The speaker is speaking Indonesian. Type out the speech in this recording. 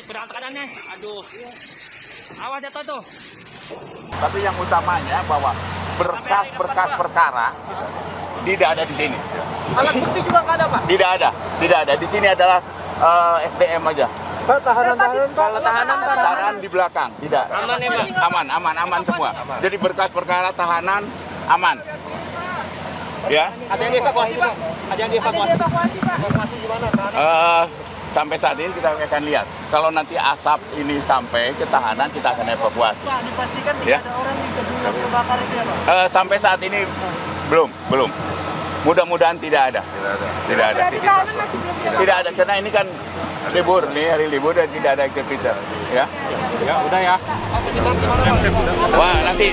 berantakannya. Aduh. Awas jatuh tuh. Tapi yang utamanya bahwa berkas-berkas perkara tidak ada di sini. Alat bukti juga nggak ada, Pak? Tidak ada. Di sini adalah SDM aja. Pak, tahanan-tahanan, Pak. Kalau Tahanan di belakang, tidak. Aman ya, Pak? Aman semua. Jadi berkas perkara tahanan aman. Ya. Ada yang dievakuasi, Pak? Ada yang dievakuasi? Pak. Evakuasi gimana? Sampai saat ini kita akan lihat. Kalau nanti asap ini sampai ke tahanan, kita akan evakuasi. Pak, dipastikan Ya. tidak ada orang di gedung yang terbakar itu ya, Pak? Sampai saat ini belum. Mudah-mudahan tidak ada. Tidak ada. Berarti tahanan masih belum dievakuasi? Tidak ada karena ini kan libur nih, hari libur dan tidak ada aktivitas. Ya. Ya, udah ya. Wah, nanti